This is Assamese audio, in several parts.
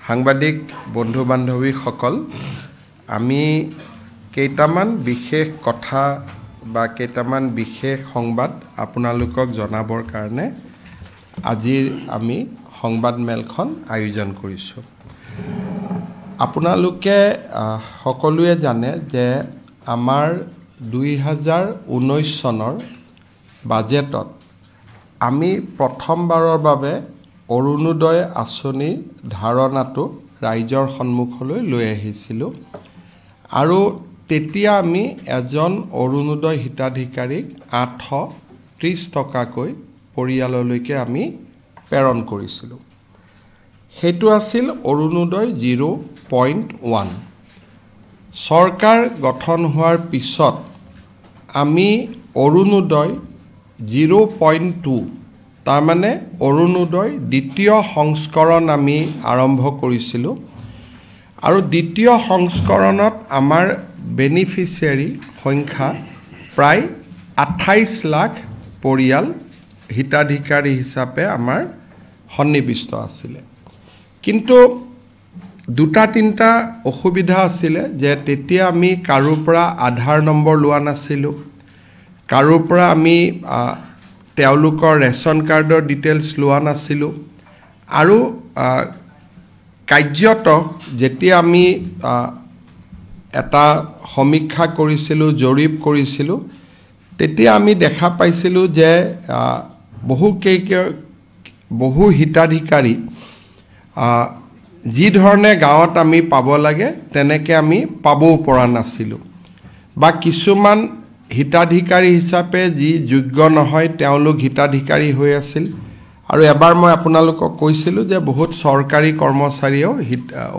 সাংবাদিক বন্ধু বান্ধৱীসকল, আমি কেইটামান বিশেষ কথা বা কেইটামান বিশেষ সংবাদ আপোনালোকক জনাবৰ কাৰণে আজিৰ আমি সংবাদ মেলখন আয়োজন কৰিছো। আপোনালোকে সকলোৱে জানে যে আমাৰ 2019 চনৰ বাজেটত আমি প্ৰথমবাৰৰ বাবে অৰুণোদয় আঁচনিৰ ধাৰণাটো ৰাইজৰ সন্মুখলৈ লৈ আহিছিলোঁ আৰু তেতিয়া আমি এজন অৰুণোদয় হিতাধিকাৰীক 830 টকাকৈ পৰিয়াললৈকে আমি প্ৰেৰণ কৰিছিলোঁ। সেইটো আছিল অৰুণোদয় 0.1। চৰকাৰ গঠন হোৱাৰ পিছত আমি অৰুণোদয় 0.2 তাৰমানে অৰুণোদয় দ্বিতীয় সংস্কৰণ আমি আৰম্ভ কৰিছিলোঁ আৰু দ্বিতীয় সংস্কৰণত আমাৰ বেনিফিচিয়াৰী সংখ্যা প্ৰায় 28 লাখ পৰিয়াল হিতাধিকাৰী হিচাপে আমাৰ সন্নিবিষ্ট আছিল। কিন্তু দুটা তিনিটা অসুবিধা আছিল যে তেতিয়া আমি কাৰোৰ পৰা আধাৰ নম্বৰ লোৱা নাছিলোঁ, কাৰোৰ পৰা আমি তেওঁলোকৰ ৰেচন কাৰ্ডৰ ডিটেইলছ লোৱা নাছিলোঁ আৰু কাৰ্যত যেতিয়া আমি এটা সমীক্ষা কৰিছিলোঁ, জৰীপ কৰিছিলোঁ, তেতিয়া আমি দেখা পাইছিলোঁ যে বহু হিতাধিকাৰী যি ধৰণে গাঁৱত আমি পাব লাগে তেনেকৈ আমি পাবও পৰা নাছিলোঁ বা কিছুমান হিতাধিকাৰী হিচাপে যি যোগ্য নহয় তেওঁলোক হিতাধিকাৰী হৈ আছিল আৰু এবাৰ মই আপোনালোকক কৈছিলোঁ যে বহুত চৰকাৰী কৰ্মচাৰীয়েও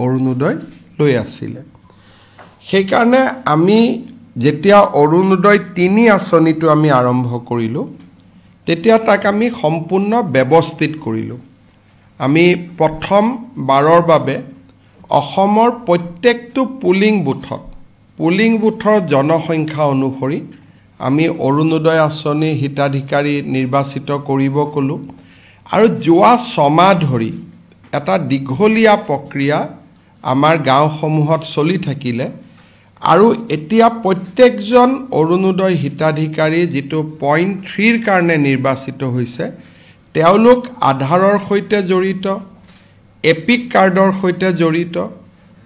অৰুণোদয় লৈ আছিল। সেইকাৰণে আমি যেতিয়া অৰুণোদয় 3 আঁচনিটো আমি আৰম্ভ কৰিলোঁ তেতিয়া তাক আমি সম্পূৰ্ণ ব্যৱস্থিত কৰিলোঁ। আমি প্ৰথম বাৰৰ বাবে অসমৰ প্ৰত্যেকটো পুলিং বুথৰ জনসংখ্যা অনুসৰি আমি অৰুণোদয় আঁচনি হিতাধিকাৰী নিৰ্বাচিত কৰিব ক'লোঁ আৰু যোৱা 6 মাহ ধৰি এটা দীঘলীয়া প্ৰক্ৰিয়া আমাৰ গাঁওসমূহত চলি থাকিলে আৰু এতিয়া প্ৰত্যেকজন অৰুণোদয় হিতাধিকাৰী যিটো 0.3ৰ কাৰণে নিৰ্বাচিত হৈছে তেওঁলোক আধাৰৰ সৈতে জড়িত, এপিক কাৰ্ডৰ সৈতে জড়িত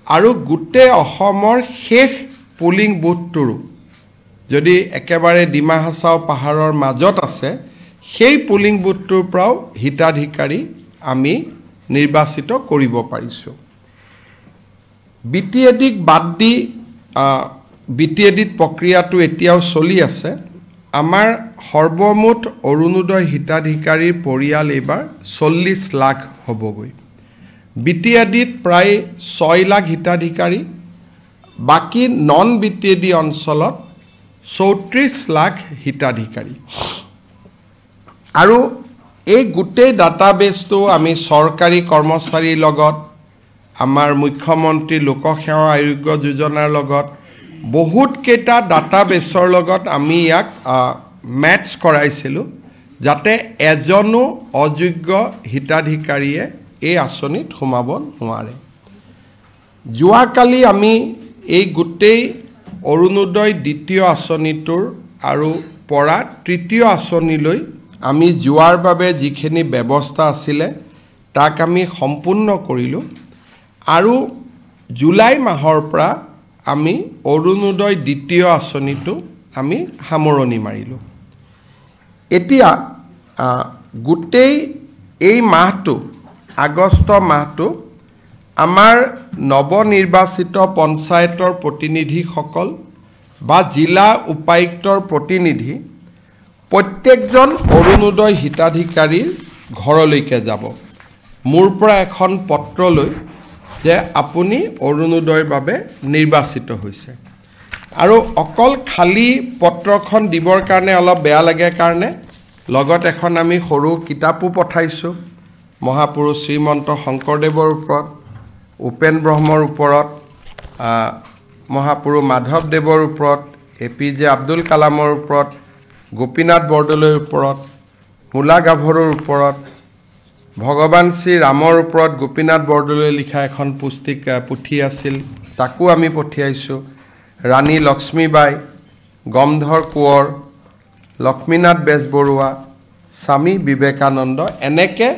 আৰু গোটেই অসমৰ শেষ পুলিং বুথটোৰো যদি একেবাৰে ডিমা হাছাও পাহাৰৰ মাজত আছে সেই পুলিং বুথটোৰ পৰাও হিতাধিকাৰী আমি নিৰ্বাচিত কৰিব পাৰিছোঁ। বিটিএডিক বাদ দি বিটিএডিত প্ৰক্ৰিয়াটো এতিয়াও চলি আছে। আমাৰ সৰ্বমুঠ অৰুণোদয় হিতাধিকাৰীৰ পৰিয়াল এইবাৰ 40 লাখ হ'বগৈ। বিটিএডিত প্ৰায় 6 লাখ হিতাধিকাৰী, বাকী নন বিটিএডি অঞ্চলত 34 লাখ হিতাধিকাৰী আৰু এই গোটেই ডাটাবেছটো আমি চৰকাৰী কৰ্মচাৰীৰ লগত, আমাৰ মুখ্যমন্ত্ৰী লোকসেৱা আয়োগ যোজনাৰ লগত বহুত কেইটা ডাটাবেছৰ লগত আমি ইয়াক মেটচ কৰাইছিলোঁ যাতে এজনো অযোগ্য হিতাধিকাৰীয়ে এই আঁচনিত সোমাব নোৱাৰে। যোৱাকালি আমি এই গোটেই অৰুণোদয় দ্বিতীয় আঁচনিটোৰ আৰু পৰা তৃতীয় আঁচনিলৈ আমি যোৱাৰ বাবে যিখিনি ব্যৱস্থা আছিলে তাক আমি সম্পূৰ্ণ কৰিলোঁ আৰু জুলাই মাহৰ পৰা আমি অৰুণোদয় দ্বিতীয় আঁচনিটো আমি সামৰণি মাৰিলোঁ। এতিয়া গোটেই এই মাহটো, আগষ্ট মাহটো আমাৰ নৱনিৰ্বাচিত পঞ্চায়তৰ প্ৰতিনিধিসকল বা জিলা উপায়ুক্তৰ প্ৰতিনিধি প্ৰত্যেকজন অৰুণোদয় হিতাধিকাৰীৰ ঘৰলৈকে যাব। মোৰ পৰা এখন পত্ৰ লৈ যে আপুনি অৰুণোদয়ৰ বাবে নিৰ্বাচিত হৈছে আৰু অকল খালী পত্ৰখন দিবৰ কাৰণে অলপ বেয়া লাগে কাৰণে লগত এখন আমি সৰু কিতাপো পঠাইছোঁ। মহাপুৰুষ শ্ৰীমন্ত শংকৰদেৱৰ ওপৰত, উপেন ব্ৰহ্মৰ ওপৰত, মহাপুৰুষ মাধৱদেৱৰ ওপৰত, APJ আব্দুল কালামৰ ওপৰত, গোপীনাথ বৰদলৈৰ ওপৰত, মূলা গাভৰুৰ ওপৰত, ভগৱান শ্ৰী ৰামৰ ওপৰত গোপীনাথ বৰদলৈ লিখা এখন পুথি আছিল, তাকো আমি পঠিয়াইছোঁ। ৰাণী লক্ষ্মীবাই, গমধৰ কোঁৱৰ, লক্ষ্মীনাথ বেজবৰুৱা, স্বামী বিবেকানন্দ, এনেকে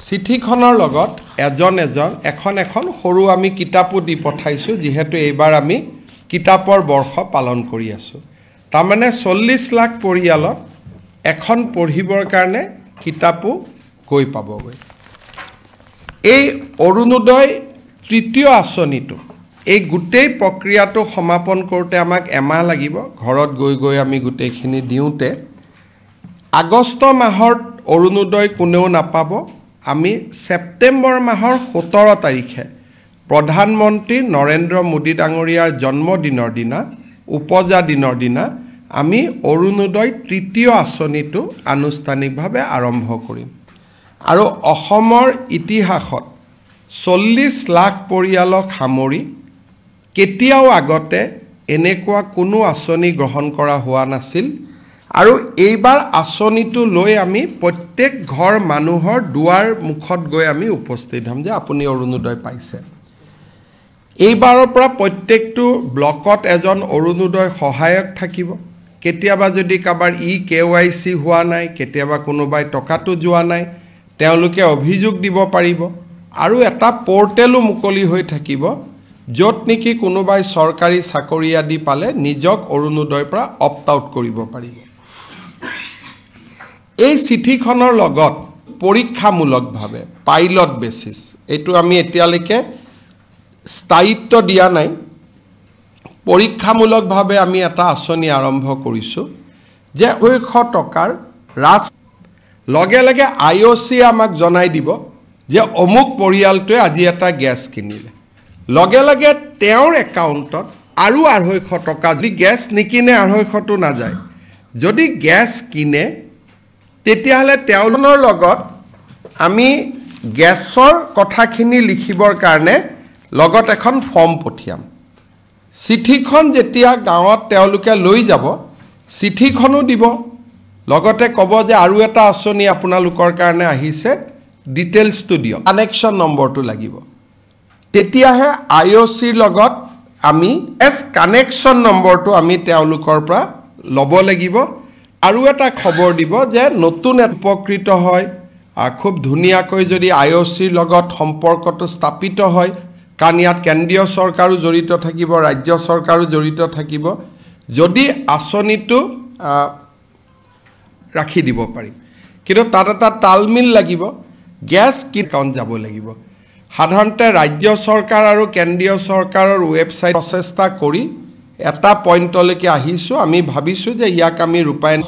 চিঠিখনৰ লগত এখন সৰু আমি কিতাপো দি পঠাইছোঁ, যিহেতু এইবাৰ আমি কিতাপৰ বৰ্ষ পালন কৰি আছোঁ। তাৰমানে 40 লাখ পৰিয়ালত এখন পঢ়িবৰ কাৰণে কিতাপো গৈ পাবগৈ। এই অৰুণোদয় তৃতীয় আঁচনিটো, এই গোটেই প্ৰক্ৰিয়াটো সমাপন কৰোঁতে আমাক এমাহ লাগিব। ঘৰত গৈ আমি গোটেইখিনি দিওঁতে আগষ্ট মাহৰ অৰুণোদয় কোনেও নাপাব। আমি ছেপ্টেম্বৰ মাহৰ 17 তাৰিখে প্ৰধানমন্ত্ৰী নৰেন্দ্ৰ মোদী ডাঙৰীয়াৰ জন্মদিনৰ দিনা, উপজা দিনৰ দিনা আমি অৰুণোদয় তৃতীয় আঁচনিটো আনুষ্ঠানিকভাৱে আৰম্ভ কৰিম। আৰু অসমৰ ইতিহাসত 40 লাখ পৰিয়ালক সামৰি কেতিয়াও আগতে এনেকুৱা কোনো আঁচনি গ্ৰহণ কৰা হোৱা নাছিল। আৰু এইবাৰ আঁচনিটো লৈ আমি প্ৰত্যেক ঘৰ মানুহৰ দুৱাৰ মুখত গৈ আমি উপস্থিত হ'ম যে আপুনি অৰুণোদয় পাইছে। এইবাৰৰ পৰা প্ৰত্যেকটো ব্লকত এজন অৰুণোদয় সহায়ক থাকিব। কেতিয়াবা যদি কাৰোবাৰ KYC হোৱা নাই, কেতিয়াবা কোনোবাই টকাটো যোৱা নাই, তেওঁলোকে অভিযোগ দিব পাৰিব। আৰু এটা পৰ্টেলো মুকলি হৈ থাকিব, য'ত নেকি কোনোবাই চৰকাৰী চাকৰি আদি পালে নিজক অৰুণোদয়ৰ পৰা অপ্ট আউট কৰিব পাৰিব। এই চিঠিখনৰ লগত পৰীক্ষামূলকভাৱে পাইলট বেচিছ, এইটো আমি এতিয়ালৈকে স্থায়িত্ব দিয়া নাই, পৰীক্ষামূলকভাৱে আমি এটা আঁচনি আৰম্ভ কৰিছোঁ যে 200 টকাৰ লগে লগে IOC আমাক জনাই দিব যে অমুক পৰিয়ালটোৱে আজি এটা গেছ কিনিলে। লগে লগে তেওঁৰ একাউণ্টত আৰু 250 টকা, যদি গেছ নিকিনে 250টো নাযায়, যদি গেছ কিনে তেতিয়াহ'লে তেওঁলোকৰ লগত আমি গেছৰ কথাখিনি লিখিবৰ কাৰণে লগত এখন ফৰ্ম পঠিয়াম। চিঠিখন যেতিয়া গাঁৱত তেওঁলোকে লৈ যাব, চিঠিখনো দিব, লগতে ক'ব যে আৰু এটা আঁচনি আপোনালোকৰ কাৰণে আহিছে, ডিটেইলছটো দিয়ক, কানেকশ্যন নম্বৰটো লাগিব। তেতিয়াহে IOCৰ লগত আমি কানেকশ্যন নম্বৰটো আমি তেওঁলোকৰ পৰা ল'ব লাগিব। আৰু এটা খবৰ দিব যে নতুন উপকৃত হয়, খুব ধুনীয়াকৈ যদি IOCৰ লগত সম্পৰ্কটো স্থাপিত হয়, কাৰণ ইয়াত কেন্দ্ৰীয় চৰকাৰো জড়িত থাকিব, ৰাজ্য চৰকাৰো জড়িত থাকিব, যদি আঁচনিটো ৰাখি দিব পাৰিম। কিন্তু তাত এটা তালমিল লাগিব, গেছ একাউণ্ট যাব লাগিব। সাধাৰণতে ৰাজ্য চৰকাৰ আৰু কেন্দ্ৰীয় চৰকাৰৰ ৱেবছাইট প্ৰচেষ্টা কৰি এটা পইণ্টলৈকে আহিছোঁ। আমি ভাবিছোঁ যে ইয়াক আমি ৰূপায়ণ,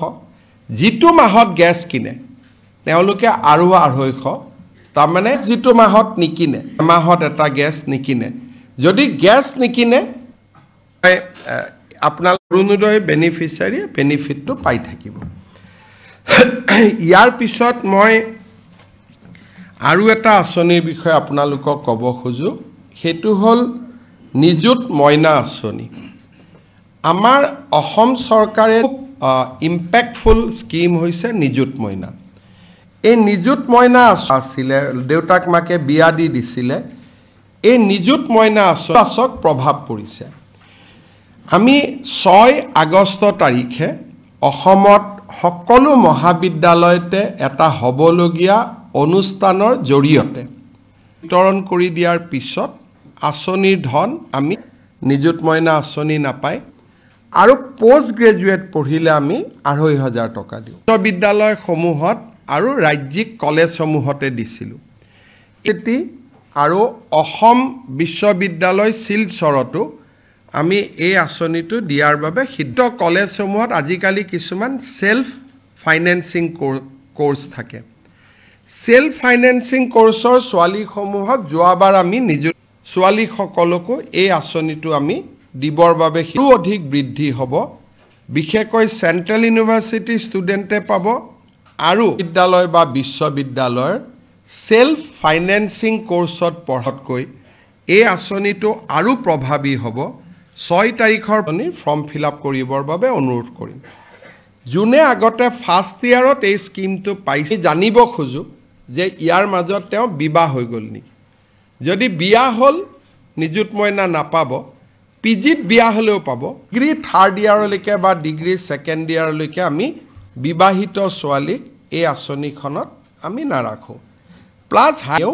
যিটো মাহত গেছ কিনে তেওঁলোকে আৰু 250, তাৰমানে যিটো মাহত নিকিনে, মাহত এটা গেছ নিকিনে, যদি গেছ নিকিনে আপোনাৰ অৰুণোদয় বেনিফিচিয়াৰীয়ে বেনিফিটটো পাই থাকিব। ইয়াৰ পিছত মই আৰু এটা আঁচনিৰ বিষয়ে আপোনালোকক ক'ব খোজোঁ, সেইটো হ'ল নিযুত মইনা আঁচনি। আমাৰ অসম চৰকাৰে ইম্পেক্টফুল স্কিম হৈছে নিযুত মইনা। এই নিযুত মইনা আছিলে, দেউতাক মাকে বিয়া দি দিছিলে, এই নিযুত মইনা আঁচনিৰ প্ৰভাৱ পৰিছে। আমি 6 আগষ্ট তাৰিখে অসমত সকলো মহাবিদ্যালয়তে এটা হ'বলগীয়া অনুষ্ঠানৰ জৰিয়তে বিতৰণ কৰি দিয়াৰ পিছত আঁচনিৰ ধন আমি নিযুত মইনা আঁচনি নাপায়, আৰু পোষ্ট গ্ৰেজুৱেট পঢ়িলে আমি 2,500 টকা দিওঁ। বিশ্ববিদ্যালয়সমূহত আৰু ৰাজ্যিক কলেজসমূহতে দিছিলোঁ। আৰু অসম বিশ্ববিদ্যালয় শিলচৰতো আমি এই আঁচনিটো দিয়াৰ বাবে সিদ্ধ কলেজসমূহত আজিকালি কিছুমান সেল্ফ ফাইনেন্সিং কোৰ্স থাকে। সেল্ফ ফাইনেন্সিং কোৰ্সৰ ছোৱালীসমূহক যোৱাবাৰ আমি নিযুত ছোৱালীসকলকো এই আঁচনিটো আমি দিবৰ বাবে অধিক বৃদ্ধি হ'ব। বিশেষকৈ চেণ্ট্ৰেল ইউনিভাৰ্চিটি ষ্টুডেণ্টে পাব, আৰু বিদ্যালয় বা বিশ্ববিদ্যালয়ৰ সেল্ফ ফাইনেন্সিং কোৰ্সত পঢ়াতকৈ এই আঁচনিটো আৰু প্ৰভাৱী হ'ব। 6 তাৰিখৰ ফৰ্ম ফিল আপ কৰিবৰ বাবে অনুৰোধ কৰিম। যোনে আগতে ফাৰ্ষ্ট ইয়াৰত এই স্কিমটো পাইছে জানিব খোজো যে ইয়াৰ মাজত তেওঁ বিবাহ হৈ গ'ল নেকি যদি বিয়া হ'ল নিযুত মইনা নাপাব পিজিত বিয়া হলেও পাব ডিগ্ৰী থাৰ্ড ইয়াৰলৈকে বা ডিগ্ৰী ছেকেণ্ড ইয়াৰলৈকে আমি বিবাহিত ছোৱালীক এই আঁচনিখনত আমি নাৰাখো প্লাছ হাইও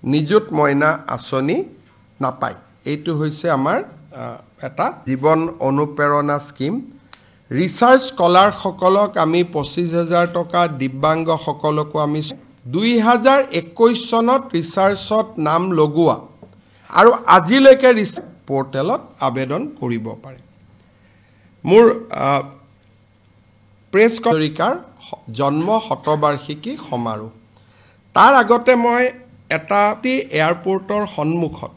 নিযুত মইনা আঁচনি নাপায় এইটো হৈছে আমাৰ এটা জীৱন অনুপ্ৰেৰণা স্কিম ৰিচাৰ্চ স্কলাৰ সকলক আমি 25000 টকা দিব্যাংগ সকলকো আমি 2021 চনত ৰিচাৰ্চত নাম লগোৱা আৰু আজিলৈকে পোৰ্টেলত আবেদন কৰিব পাৰে মোৰ প্ৰেছ কনফাৰেন্সৰ জন্ম শতবাৰ্ষিকী সমাৰোহ তাৰ আগতে মই এটা এয়াৰপোৰ্টৰ সন্মুখত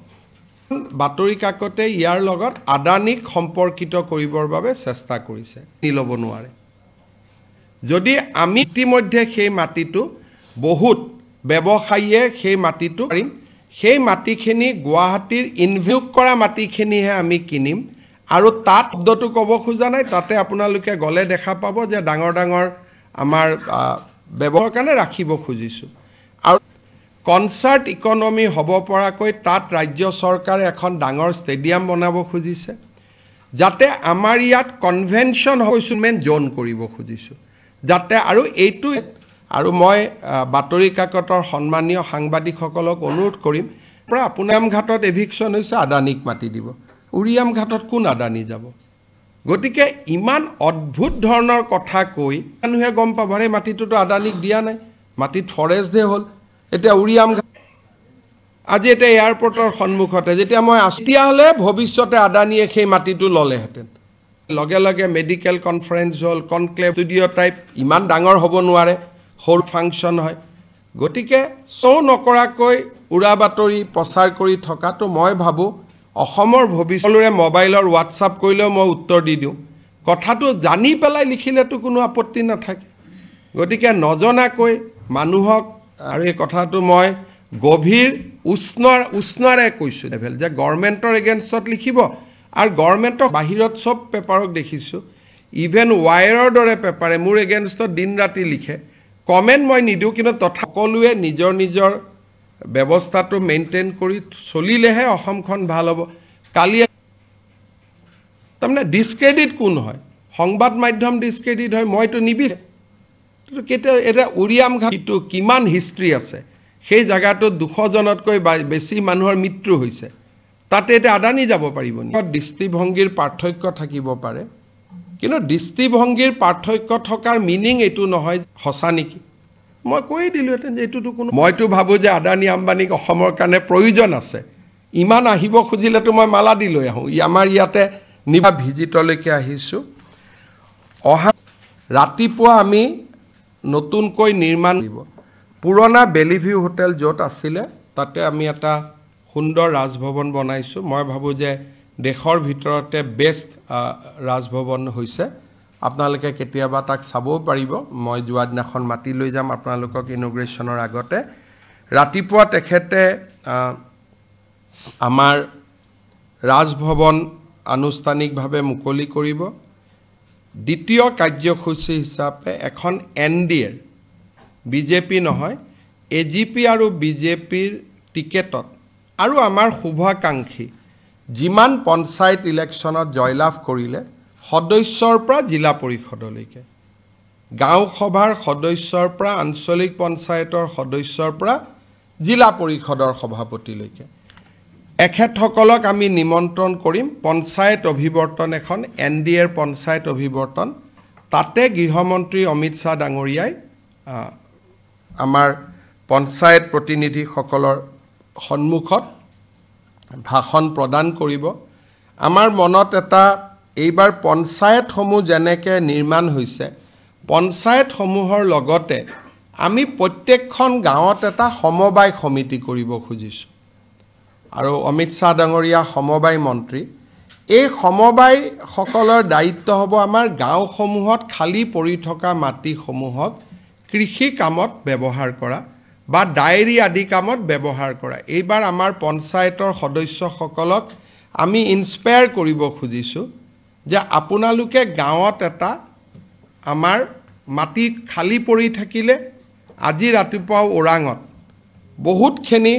বাতৰি কাকতে ইয়াৰ লগত আদানিক সম্পৰ্কিত কৰিবৰ বাবে চেষ্টা কৰিছে নিলব নোৱাৰে যদি আমি ইতিমধ্যে সেই মাটিটো বহুত ব্যৱসায়ীয়ে সেই মাটিটো পাৰিম সেই মাটিখিনি গুৱাহাটীৰ ইনভেষ্ট কৰা মাটিখিনিহে আমি কিনিম আৰু তাত শব্দটো ক'ব খোজা নাই তাতে আপোনালোকে গলে দেখা পাব যে ডাঙৰ ডাঙৰ আমাৰ ব্যৱহাৰৰ কাৰণে ৰাখিব খুজিছো আৰু কনসাৰ্ট ইকনমি হ'ব পৰাকৈ তাত ৰাজ্য চৰকাৰে এখন ডাঙৰ ষ্টেডিয়াম বনাব খুজিছে যাতে আমাৰ ইয়াত কনভেনশন হৈছমেন জোন কৰিব খুজিছো যাতে আৰু এইটো আৰু মই বাতৰি কাকতৰ সন্মানীয় সাংবাদিকসকলক অনুৰোধ কৰিম পৰা আপোনাম ঘাটত এভিকশন হৈছে আদানিক মাটি দিব উৰিয়াম ঘাটত কোন আদানি যাব গতিকে ইমান অদ্ভুত ধৰণৰ কথা কৈ মানুহে গম পাবৰে মাটিটোতো আদানিক দিয়া নাই মাটিত ফৰেষ্ট দে হ'ল এটা উৰিয়াম আজি এটা এয়াৰপোৰ্টৰ সন্মুখতে যেতিয়া মই আস্তিয়া হলে ভৱিষ্যতে আদানিয়ে সেই মাটিটো ললেহেঁতেন লগে লগে মেডিকেল কনফাৰেন্স হল কনক্লেভ ষ্টুডিঅ টাইপ ইমান ডাঙৰ হ'ব নোৱাৰে হোল ফাংচন হয় গতিকে সৌ নকৰাকৈ উৰা বাতৰি প্ৰচাৰ কৰি থকাটো মই ভাবো অসমৰ ভৱিষ্যতৰে মোবাইলৰ হোৱাটছআপ কৰিলেও মই উত্তৰ দি দিওঁ কথাটো জানি পেলাই লিখিলেতো কোনো আপত্তি নাথাকে গতিকে নজনাকৈ মানুহক আৰু এই কথাটো মই গভীৰ উষ্ণৰে কৈছো লেভেল যে গভৰ্ণমেণ্টৰ এগেইনষ্টত লিখিব আৰু গভৰ্ণমেণ্টক বাহিৰত সব পেপাৰক দেখিছো ইভেন ৱায়াৰৰ দৰে পেপাৰে মোৰ এগেইনষ্টত দিন ৰাতি লিখে কমেন্ট মই নিদিও কিন্তু তথাকলুৱে নিজৰ নিজৰ ব্যৱস্থাটো মেইনটেইন কৰি চলিলেহে অসমখন ভাল হ'ব কালি তাৰমানে ডিসক্ৰেডিট কোন হয় সংবাদ মাধ্যম ডিসক্ৰেডিট হয় মইতো নিবিচাৰো কেতিয়া এটা উৰিয়াম ঘাটটো কিমান হিষ্ট্ৰী আছে সেই জায়গাটো 200 জনতকৈ বেছি মানুহৰ মৃত্যু হৈছে তাতে এটা আদানি যাব পাৰিব নি দৃষ্টিভংগীৰ পাৰ্থক্য থাকিব পাৰে কিন্তু দৃষ্টিভংগীৰ পাৰ্থক্য থকাৰ মিনিং এটো নহয় হসা নেকি মই কৈ দিলো এতেন যে এটোটো কোনো মইতো ভাবো যে আদানি আম্বানিক অসমৰ কাৰণে প্ৰয়োজন আছে ইমান আহিব খুজিলেতো মই মালা দি লৈ আহো আমাৰ ইয়াতে নিবা ভিজিটলৈকে আহিছো অহা ৰাতিপুৱা আমি নতুনকৈ নিৰ্মাণ কৰিব পুৰণা বেলিভিউ হোটেল য'ত আছিলে তাতে আমি এটা সুন্দৰ ৰাজভৱন বনাইছো মই ভাবো যে দেশৰ ভিতৰতে বেষ্ট ৰাজভৱন হৈছে আপোনালোকে কেতিয়াবা তাক চাবও পাৰিব মই যোৱা দিনাখন মাটি লৈ যাম আপোনালোকক ইনোগ্ৰেচনৰ আগতে ৰাতিপুৱা তেখেতে আমাৰ ৰাজভৱন আনুষ্ঠানিকভাৱে মুকলি কৰিব দ্বিতীয় কাৰ্যসূচী হিচাপে এখন এনডিএৰ বিজেপি নহয় এজিপি আৰু বিজেপিৰ টিকেটত আৰু আমাৰ শুভাকাংক্ষী যিমান পঞ্চায়ত ইলেকশ্যনত জয়লাভ কৰিলে সদস্যৰ পৰা জিলা পৰিষদলৈকে গাঁও সভাৰ সদস্যৰ পৰা আঞ্চলিক পঞ্চায়তৰ সদস্যৰ পৰা জিলা পৰিষদৰ সভাপতিলৈকে এখেতসকলক আমি নিমন্ত্ৰণ কৰিম পঞ্চায়ত অভিৱৰ্তন এখন এনডিএৰ পঞ্চায়ত অভিৱৰ্তন তাতে গৃহমন্ত্ৰী অমিত শাহ ডাঙৰীয়াই আমাৰ পঞ্চায়ত প্ৰতিনিধিসকলৰ সন্মুখত ভাষণ প্ৰদান কৰিব আমাৰ মনত এটা এইবাৰ পঞ্চায়তসমূহ যেনেকৈ নিৰ্মাণ হৈছে পঞ্চায়তসমূহৰ লগতে আমি প্ৰত্যেকখন গাঁৱত এটা সমবায় সমিতি কৰিব খুজিছো আৰু অমিত শাহ ডাঙৰীয়া সমবায় মন্ত্ৰী এই সমবায় সকলৰ দায়িত্ব হ'ব আমাৰ গাঁওসমূহত খালি পৰি থকা মাটিসমূহক কৃষি কামত ব্যৱহাৰ কৰা বা ডায়েৰী আদি কামত ব্যৱহাৰ কৰা এইবাৰ আমাৰ পঞ্চায়তৰ সদস্যসকলক আমি ইনস্পায়াৰ কৰিব খুজিছো যে আপোনালোকে গাঁৱত এটা আমাৰ মাটি খালি পৰি থাকিলে আজি ৰাতিপুৱা ওৰাঙত বহুতখিনি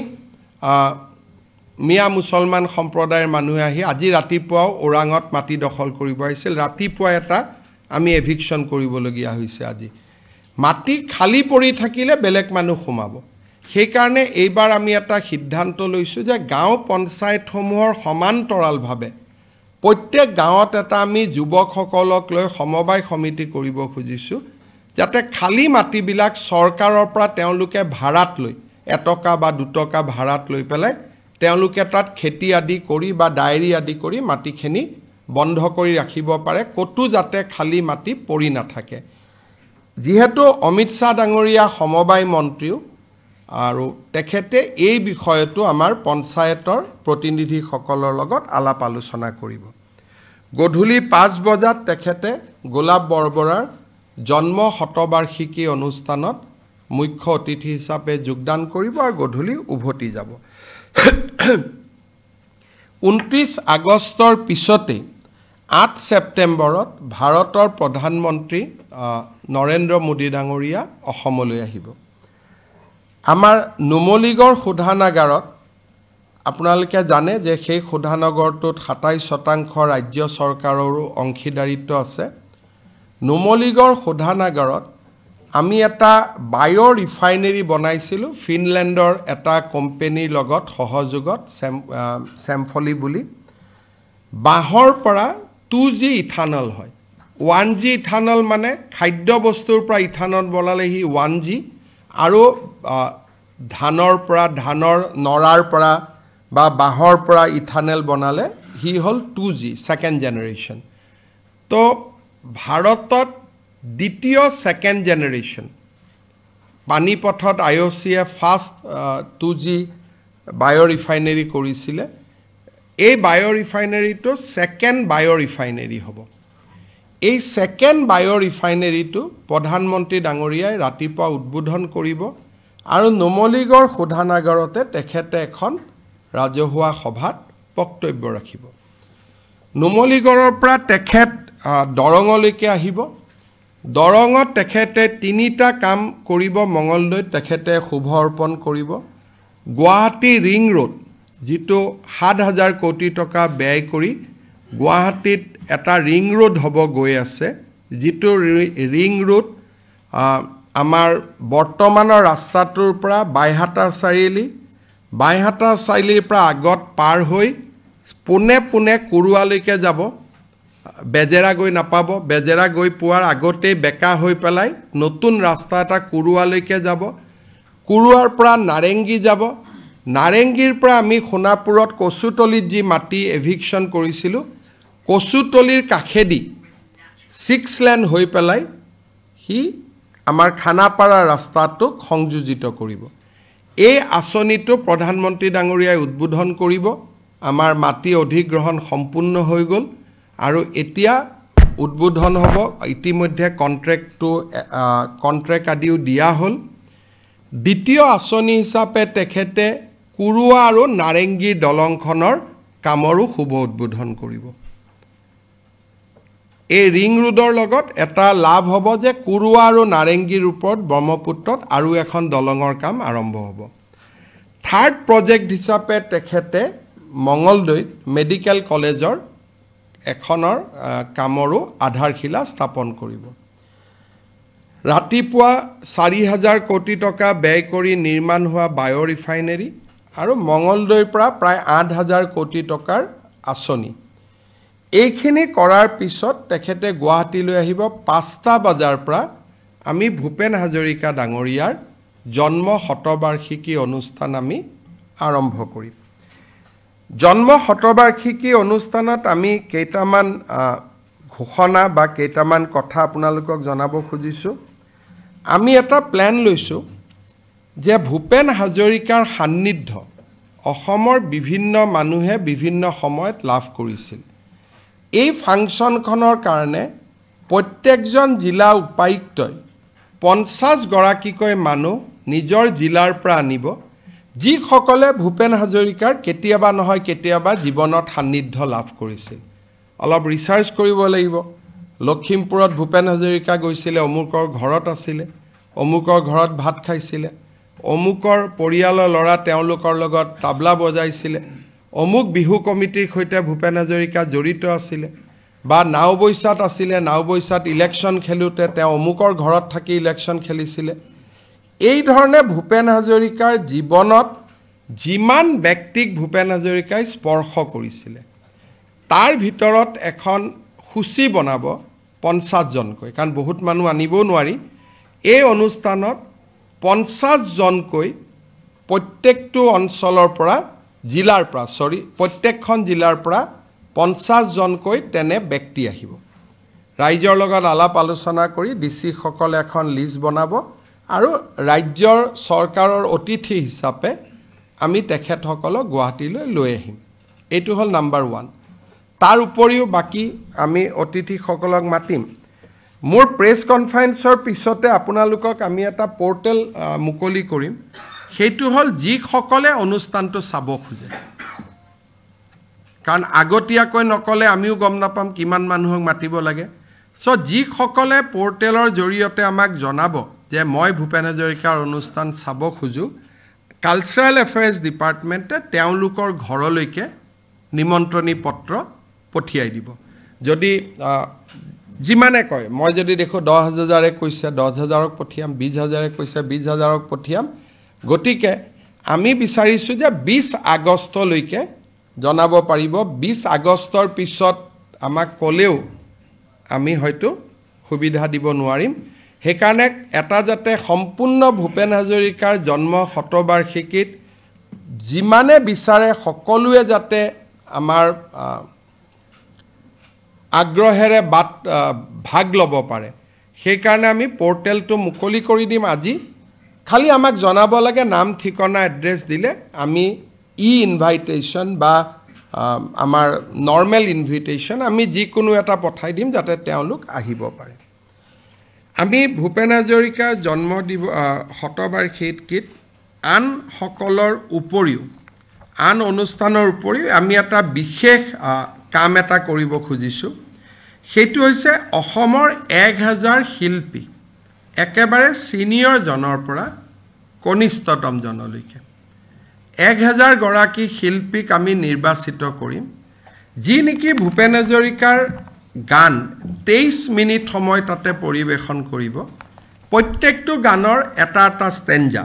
মিয়া মুছলমান সম্প্ৰদায়ৰ মানুহে আহি আজি ৰাতিপুৱা ওৰাঙত মাটি দখল কৰিব আহিছিল ৰাতিপুৱা এটা আমি এভিকশন কৰিবলগীয়া হৈছে আজি মাটি খালি পৰি থাকিলে বেলেগ মানুহ সোমাব সেই কাৰণে এইবাৰ আমি এটা সিদ্ধান্ত লৈছো যে গাঁও পঞ্চায়তসমূহৰ সমান্তৰালভাৱে প্ৰত্যেক গাঁৱত এটা আমি যুৱকসকলক লৈ সমবায় সমিতি কৰিব খুজিছো যাতে খালি মাটিবিলাক চৰকাৰৰ পৰা তেওঁলোকে ভাড়াত লৈ 1 টকা বা 2 টকা ভাড়াত লৈ পেলাই তেওঁলোকে তাত খেতি আদি কৰি বা ডায়েৰী আদি কৰি মাটিখিনি বন্ধ কৰি ৰাখিব পাৰে কতো যাতে খালি মাটি পৰি নাথাকে যিহেতু অমিত শাহ ডাঙৰীয়া সমবায় মন্ত্ৰীও আৰু তেখেতে এই বিষয়টো আমাৰ পঞ্চায়তৰ প্ৰতিনিধিসকলৰ লগত আলাপ আলোচনা কৰিব গধূলি 5 বজাত তেখেতে গোলাপ বৰবৰাৰ জন্ম শতবাৰ্ষিকী অনুষ্ঠানত মুখ্য অতিথি হিচাপে যোগদান কৰিব আৰু গধূলি উভতি যাব 29 আগষ্টৰ পিছতে 8 ছেপ্টেম্বৰত ভাৰতৰ প্ৰধানমন্ত্ৰী নৰেন্দ্ৰ মোদী ডাঙৰীয়া অসমলৈ আহিব আমাৰ নুমলীগড় শোধানাগাৰত আপোনালোকে জানে যে সেই শোধানাগাৰটোত 27% ৰাজ্য চৰকাৰৰো অংশীদাৰিত্ব আছে নুমলীগড় শোধানাগাৰত আমি এটা বায়ো ৰিফাইনাৰী বনাইছিলো ফিনল্যান্ডৰ এটা কোম্পানীৰ লগত সহযোগত সেমফলি বুলি বাহৰ পৰা 2G ইথানল হয় 1G ইথানল মানে খাদ্য বস্তুৰ পৰা ইথানল বনালে হি 1G আৰু ধানৰ পৰা ধানৰ নৰাৰ পৰা বা বাহৰ পৰা ইথানল বনালে হি হল 2G সেকেন্ড জেনাৰেশন তো ভাৰতত দ্বিতীয় সেকেন্ড জেনাৰেশন পানীপথত আইওসিয়ে ফাৰ্স্ট 2G বায়ো ৰিফাইনাৰি কৰিছিলে এই বায়ো ৰিফাইনাৰিটো সেকেন্ড বায়ো ৰিফাইনাৰি হ'ব এই সেকেন্ড বায়ো ৰিফাইনাৰিটো প্ৰধানমন্ত্ৰী ডাঙৰীয়াই ৰাতিপুৱা উদ্বোধন কৰিব আৰু নুমলীগড় শোধানাগাৰতে তেখেতে এখন ৰাজহুৱা সভাত বক্তব্য ৰাখিব নুমলীগড়ৰ পৰা তেখেত দৰঙলৈকে আহিব দৰঙত তেখেতে 3টা কাম কৰিব মঙ্গলদৈত তেখেতে শুভ অৰ্পণ কৰিব গুৱাহাটী ৰিং ৰোড যিটো 7000 কোটি টকা ব্যয় কৰি গুৱাহাটীত এটা ৰিং ৰোড হ'ব গৈ আছে যিটো ৰিং ৰোড আমাৰ বৰ্তমানৰ ৰাস্তাটোৰ পৰা বাইহাটা চাৰিআলিৰ পৰা আগত পাৰ হৈ পুনে কুৰুৱালৈকে যাব বেজেৰা গৈ নাপাব বেজেৰা গৈ পোৱাৰ আগতে বেকা হৈ পেলাই নতুন ৰাস্তা এটা কুৰুৱালৈকে যাব কুৰুৱাৰ পৰা নাৰেংগী যাব নাৰেংগীৰ পৰা আমি সোণাপুৰত কচুতলিত যি মাটি এভিকশন কৰিছিলো কচুতলিৰ কাখেদি 6 লেন হৈ পেলাই হি আমাৰ খানাপাৰা ৰাস্তাটো সংযোজিত কৰিব এই আঁচনিটো প্ৰধানমন্ত্ৰী ডাঙৰীয়াই উদ্বোধন কৰিব আমাৰ মাটি অধিগ্ৰহণ সম্পূৰ্ণ হৈ গল আৰু এতিয়া উদ্বোধন হ'ব ইতিমধ্যে কন্ট্ৰাক্ট আদিও দিয়া হল দ্বিতীয় আঁচনি হিচাপে তেখেতে কুৰুৱা আৰু নাৰেংগী দলংখনৰ কামৰো শুভ উদ্বোধন কৰিব এই ৰিং ৰোডৰ লগত এটা লাভ হ'ব যে কুৰুৱা আৰু নাৰেংগীৰ ওপৰত ব্ৰহ্মপুত্ৰত আৰু এখন দলঙৰ কাম আৰম্ভ হ'ব থাৰ্ড প্ৰজেক্ট হিচাপে তেখেতে মঙ্গলদৈত মেডিকেল কলেজৰ এখনৰ কামৰো আধাৰশিলা স্থাপন কৰিব ৰাতিপুৱা 4000 কোটি টকা ব্যয় কৰি নিৰ্মাণ হোৱা বায়ো ৰিফাইনাৰী আৰু মঙ্গলদৈৰ পৰা প্ৰায় 8000 কোটি টকাৰ আঁচনি এইখিনি কৰাৰ পিছত তেখেতে গুৱাহাটীলৈ আহিব 5টা বজাৰ পৰা আমি ভূপেন হাজৰিকা ডাঙৰীয়াৰ জন্ম শতবাৰ্ষিকী অনুষ্ঠান আমি আৰম্ভ কৰিম জন্ম শতবাৰ্ষিকী অনুষ্ঠানত আমি কেইটামান ঘোষণা বা কেইটামান কথা আপোনালোকক জনাব খুজিছো আমি এটা প্ল্যান লৈছো যে ভূপেন হাজৰিকাৰ সান্নিধ্য অসমৰ বিভিন্ন মানুহে বিভিন্ন সময়ত লাভ কৰিছিল এই ফাংচনখনৰ কাৰণে প্ৰত্যেকজন জিলা উপায়ুক্তই 50 গৰাকীকৈ মানুহ নিজৰ জিলাৰ পৰা আনিব যিসকলে ভূপেন হাজৰিকাৰ কেতিয়াবা নহয় কেতিয়াবা জীৱনত সান্নিধ্য লাভ কৰিছিল অলপ ৰিসাৰ্চ কৰিব লাগিব লখিমপুৰত ভূপেন হাজৰিকা গৈছিলে অমুকৰ ঘৰত আছিলে অমুকৰ ঘৰত ভাত খাইছিলে, অমুকৰ পৰিয়ালৰ ল'ৰা তেওঁলোকৰ লগত তাবলা বজাইছিলে, অমুক বিহু কমিটিৰ সৈতে ভূপেন হাজৰিকা জড়িত আছিলে, বা নাওবৈচাত আছিলে, নাওবৈচাত ইলেকশ্যন খেলোতে তেওঁ অমুকৰ ঘৰত থাকি ইলেকশ্যন খেলিছিলে। এই ধৰণে ভূপেন হাজৰিকাৰ জীৱনত যিমান ব্যক্তিক ভূপেন হাজৰিকাই স্পৰ্শ কৰিছিলে তাৰ ভিতৰত এখন সূচী বনাব 50 জনকৈ, কাৰণ বহুত মানুহ আনিবও নোৱাৰি। এই অনুষ্ঠানত 50 জনকৈ প্ৰত্যেকটো অঞ্চলৰ পৰা জিলাৰ পৰা প্ৰত্যেকখন জিলাৰ পৰা 50 জনকৈ তেনে ব্যক্তি আহিব। ৰাইজৰ লগত আলাপ আলোচনা কৰি ডিচি সকলে এখন লিষ্ট বনাব আৰু ৰাজ্যৰ চৰকাৰৰ অতিথি হিচাপে আমি তেখেতসকলক গুৱাহাটীলৈ লৈ আহিম। এইটো হ'ল নাম্বাৰ 1। তাৰ উপৰিও বাকি আমি অতিথিসকলক মাতিম। মোৰ প্ৰেছ কনফাৰেন্সৰ পিছতে আপোনালোকক আমি এটা পোৰ্টেল মুকলি কৰিম। সেইটো হ'ল যিসকলে অনুষ্ঠানটো চাব খোজে, কাৰণ আগতীয়াকৈ নকলে আমিও গম নাপাম কিমান মানুহক মাতিব লাগে। যিসকলে পোৰ্টেলৰ জৰিয়তে আমাক জনাব যে মই ভূপেন হাজৰিকাৰ অনুষ্ঠান চাব খোজো, কালচাৰেল এফেয়াৰ্ছ ডিপাৰ্টমেণ্টে তেওঁলোকৰ ঘৰলৈকে নিমন্ত্ৰণী পত্ৰ পঠিয়াই দিব। যদি যিমানে কয়, মই যদি দেখো 10,000 কৈছে 10,000ক পঠিয়াম, 20,000 কৈছে 20,000ক পঠিয়াম। গতিকে আমি বিচাৰিছোঁ যে 20 আগষ্টলৈকে জনাব পাৰিব। 20 আগষ্টৰ পিছত আমাক ক'লেও আমি হয়তো সুবিধা দিব নোৱাৰিম। সেইকাৰণে এটা যাতে সম্পূৰ্ণ ভূপেন হাজৰিকাৰ জন্ম শতবাৰ্ষিকীত যিমানে বিচাৰে সকলোৱে যাতে আমাৰ আগ্ৰহেৰে ভাগ ল'ব পাৰে, সেইকাৰণে আমি পোৰ্টেলটো মুকলি কৰি দিম আজি। খালি আমাক জনাব লাগে, নাম ঠিকনা এড্ৰেছ দিলে আমি ইনভাইটেশ্যন বা আমাৰ নৰ্মেল ইনভিটেশ্যন আমি যিকোনো এটা পঠাই দিম যাতে তেওঁলোক আহিব পাৰে। আমি ভূপেন হাজৰিকাৰ জন্ম শতবাৰ্ষিকীত আন সকলৰ উপৰিও, আন অনুষ্ঠানৰ উপৰিও আমি এটা বিশেষ কাম এটা কৰিব খুজিছোঁ। সেইটো হৈছে অসমৰ 1000 শিল্পী, একেবাৰে চিনিয়ৰ জনৰ পৰা কনিষ্ঠতম জনলৈকে 1000 গৰাকী শিল্পীক আমি নিৰ্বাচিত কৰিম, যি নেকি ভূপেন হাজৰিকাৰ গান 23 মিনিট সময় তাতে পৰিৱেশন কৰিব। প্ৰত্যেকটো গানৰ এটা এটা ষ্টেঞ্জা।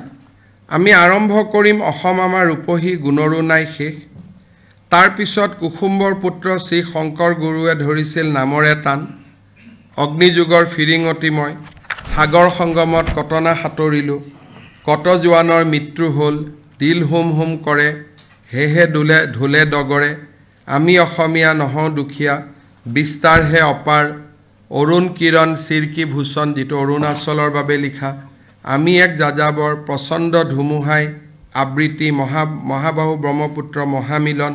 আমি আৰম্ভ কৰিম অসম আমাৰ ৰূপহী গুণৰো নাই শেষ, তাৰ পিছত কুসুম্বৰ পুত্ৰ শ্ৰী শংকৰ গুৰুৱে ধৰিছিল নামৰে টান, অগ্নিযুগৰ ফিৰিঙতি মই, সাগৰ সংগমত কটনা সাঁতৰিলোঁ, কত জোৱানৰ মৃত্যু হ'ল, দিল হুম হুম কৰে, হেহে ঢোলে ডগৰে, আমি অসমীয়া নহওঁ দুখীয়া, বিস্তাৰহে অপাৰ, অৰুণ কিৰণ চিৰকি ভূষণ, যিটো অৰুণাচলৰ বাবে লিখা, আমি এক যাযাবৰ, প্ৰচণ্ড ধুমুহাই আবৃত্তি, মহাবাহু ব্ৰহ্মপুত্ৰ মহামিলন,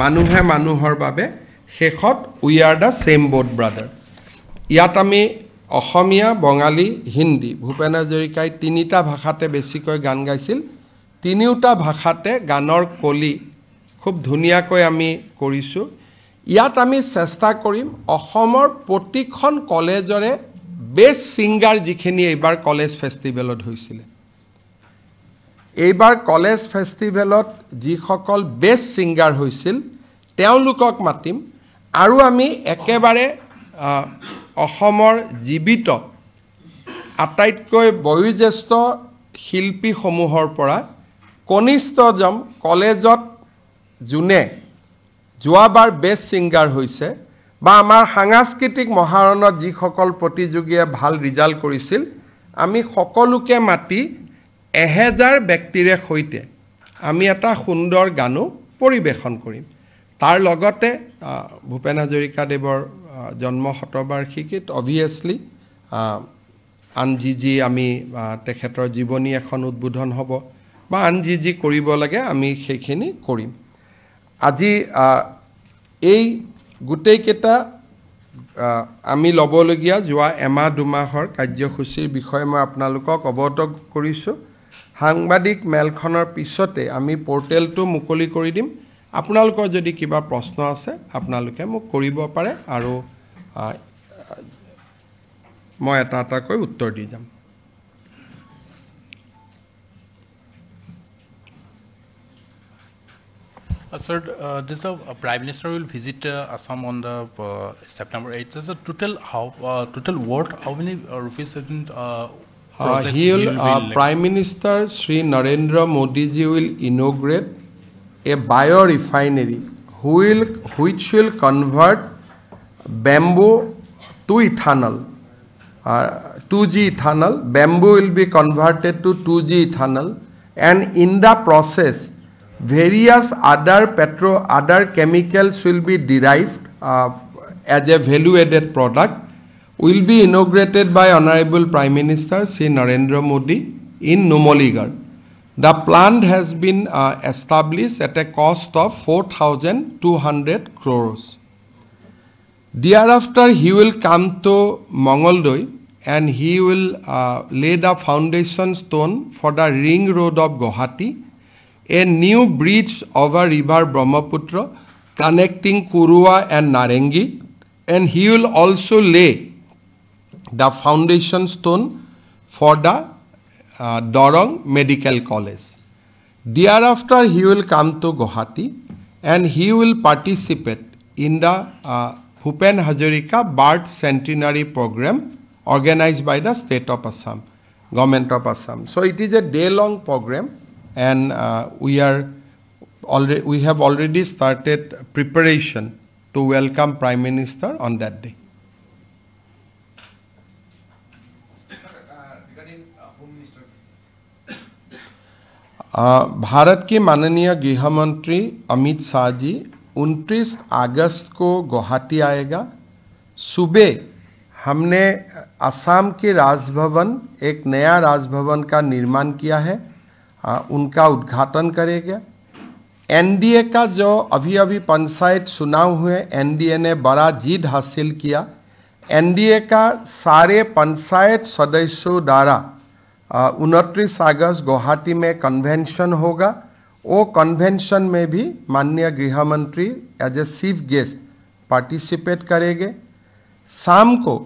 মানুহে মানুহৰ বাবে, শেষত we are the same boat brother. ইয়াত আমি অসমীয়া, বঙালী, হিন্দী, ভূপেন হাজৰিকাই 3টা ভাষাতে বেছিকৈ গান গাইছিল। 3টা ভাষাতে গানৰ কলি খুব ধুনীয়াকৈ আমি কৰিছোঁ। ইয়াত আমি চেষ্টা কৰিম অসমৰ প্ৰতিখন কলেজৰে বেষ্ট ছিংগাৰ যিখিনি এইবাৰ কলেজ ফেষ্টিভেলত হৈছিলে, এইবাৰ কলেজ ফেষ্টিভেলত যিসকল বেষ্ট ছিংগাৰ হৈছিল তেওঁলোকক মাতিম। আৰু আমি একেবাৰে অসমৰ জীৱিত আটাইতকৈ বয়োজ্যেষ্ঠ শিল্পীসমূহৰ পৰা কনিষ্ঠতম কলেজত যোনে যোৱাবাৰ বেষ্ট ছিংগাৰ হৈছে বা আমাৰ সাংস্কৃতিক মহাৰণত যিসকল প্ৰতিযোগীয়ে ভাল ৰিজাল্ট কৰিছিল, আমি সকলোকে মাতি 1000 ব্যক্তিৰে সৈতে আমি এটা সুন্দৰ গানো পৰিৱেশন কৰিম। তাৰ লগতে ভূপেন হাজৰিকাদেৱৰ জন্ম শতবাৰ্ষিকীত অভিয়াছলি আন যি আমি তেখেতৰ জীৱনী এখন উদ্বোধন হ'ব বা আন যি কৰিব লাগে আমি সেইখিনি কৰিম। আজি এই গোটেইকেইটা আমি ল'বলগীয়া যোৱা এমাহ দুমাহৰ কাৰ্যসূচীৰ বিষয়ে মই আপোনালোকক অৱগত কৰিছোঁ। সাংবাদিক মেলখনৰ পিছতে আমি পোৰ্টেলটো মুকলি কৰি দিম। আপোনালোকৰ যদি কিবা প্ৰশ্ন আছে আপোনালোকে মোক কৰিব পাৰে আৰু মই এটা এটাকৈ উত্তৰ দি যাম। Sir, this Prime Minister will visit Assam on the September 8th. Is the total worth how many rupees in projects He will, like? Prime Minister Sri Narendra Modi ji will inaugurate a biorefinery which will convert bamboo to ethanol. 2G ethanol. Bamboo will be converted to 2G ethanol, and in the process, various other chemicals will be derived as a value-added product. Will be inaugurated by Honorable Prime Minister Sri Narendra Modi in Numaligarh. The plant has been established at a cost of 4,200 crores. Thereafter, he will come to Mongoldoi and he will lay the foundation stone for the ring road of Guwahati, a new bridge over river Brahmaputra connecting Kurua and Narengi, and he will also lay the foundation stone for the Dorong Medical College. Thereafter, he will come to Guwahati and he will participate in the Bhupen Hazarika Birth Centenary Program organized by the State of Assam, Government of Assam. So it is a day-long program, and we have already started preparation to welcome Prime Minister on that day. Bharat के माननीय गृह मंत्री अमित शाह जी 29 अगस्त को गुवाहाटी आएगा। सुबह हमने असम के राजभवन, एक नया राजभवन का निर्माण किया है, उनका उद्घाटन करेगा। एनडीए का जो अभी पंचायत चुनाव हुए, एनडीए ने बड़ा जीत हासिल किया। एनडीए का सारे पंचायत सदस्यों द्वारा 29 अगस्त गुवाहाटी में कन्वेंशन होगा। वो कन्वेंशन में भी माननीय गृह मंत्री as a chief guest participate करेंगे। शाम को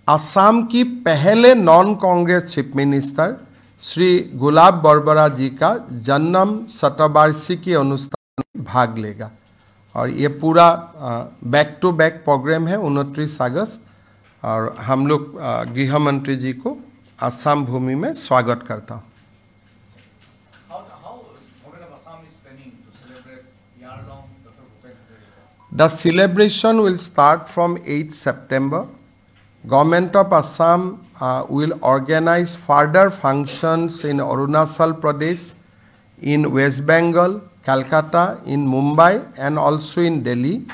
असम की पहले non Congress chief minister Shri Gulab Borbora ji का जन्म शतवार्षिकी अनुष्ठान में भाग लेगा, और ये पूरा बैक टू बैक प्रोग्राम है 29 अगस्त, और हम लोग गृह मंत्री जी को असम भूमि में स्वागत करता हूँ। The celebration will start from 8th September. Government of Assam will organize further functions in Arunachal Pradesh, in West Bengal, Calcutta, in Mumbai, and also in Delhi.